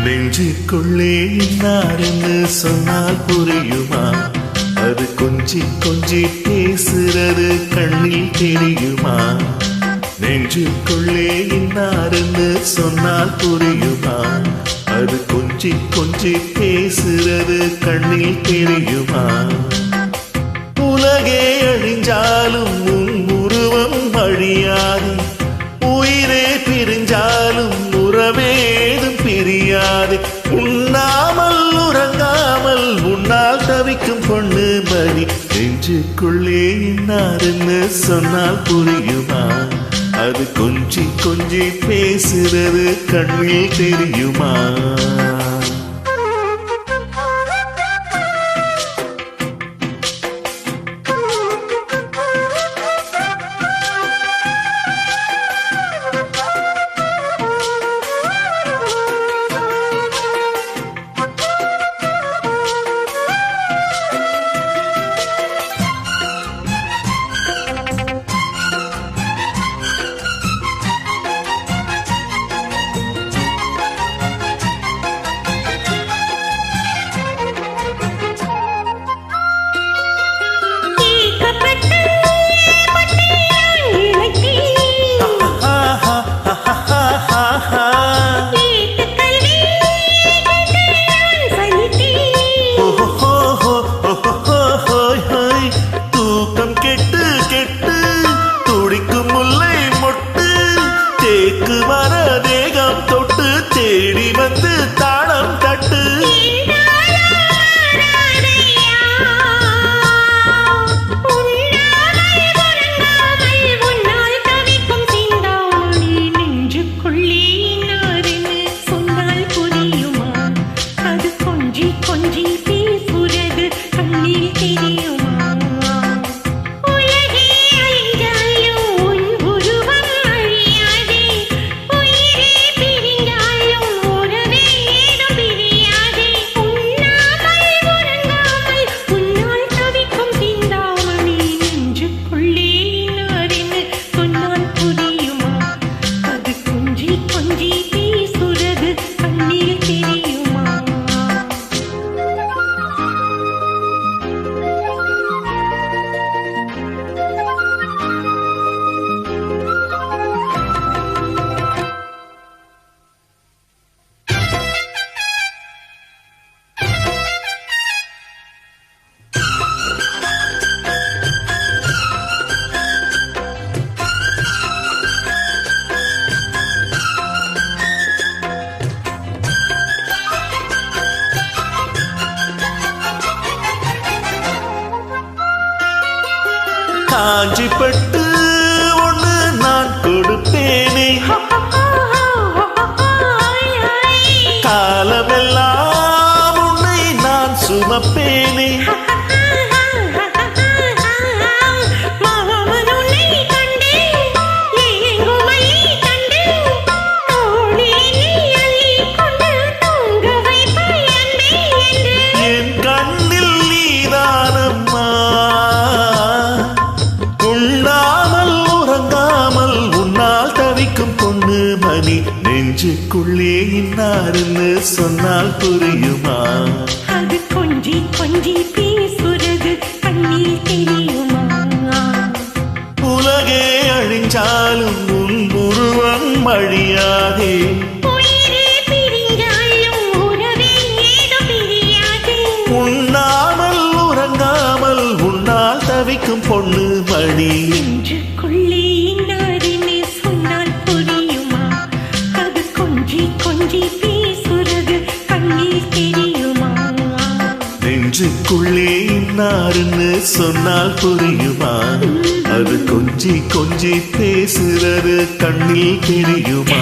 நெஞ்சுக்குள்ளே இன்னாருன்னு சொன்னால் புரியுமா? அது கொஞ்சி கொஞ்சி பேசுறது கண்ணில் தெரியுமா? நெஞ்சுக்குள்ளே இன்னாருன்னு சொன்னால் புரியுமா? அது கொஞ்சி கொஞ்சி பேசுறது கண்ணில் தெரியுமா? உலகே அழிஞ்சாலும் உன் உருவம் அழியாது, உயிரே பிரிஞ்சாலும் உறவேதும் பிரியாது. உண்ணாமல் உறங்காமல் உன்னால் தவிக்கும் பொண்ணு மணி. நெஞ்சுக்குள்ளே இன்னாருன்னு சொன்னால் புரியுமா? அது கொஞ்சி கொஞ்சி பேசுறது கண்ணில் தெரியுமா? தேடி வந்து தாளம் தட்டு. நெஞ்சுக்குள்ளே இன்னாருன்னு சொன்னால் புரியுமா? அது கொஞ்சி கொஞ்சி பேசுறது கண்ணில் தெரியுமா? காஞ்சிப்பட்டு ஒண்ணு நான் கொடுப்பேனே, காலமெல்லாம் உன்னை நான் சுமப்பேனே. என் கண்ணில் நீதானம்மா, உண்ணாமல் உறங்காமல் உன்னால் தவிக்கும் பொண்ணு மணி. நெஞ்சுக்குள்ளே இன்னாருன்னு சொன்னால் புரியுமா? அது கொஞ்சி கொஞ்சி பேசுறது கண்ணில் தெரியுமா? உலகே அழிஞ்சாலும் உன் உருவம் அழியாதே, உயிரே பிரிஞ்சாலும் உறவே ஏதும் பிரியாது. உண்ணாமல் உறங்காமல் உன்னால் தவிக்கும் பொண்ணு மணி. நெஞ்சுக்குள்ளே இன்னாருன்னு சொன்னால் புரியுமா? அது கொஞ்சி கொஞ்சி பேசுறது கண்ணில் தெரியுமா? நெஞ்சுக்குள்ளே இன்னாருன்னு சொன்னால் புரியுமா? அது கொஞ்சி கொஞ்சி பேசுறது கண்ணில் தெரியுமா?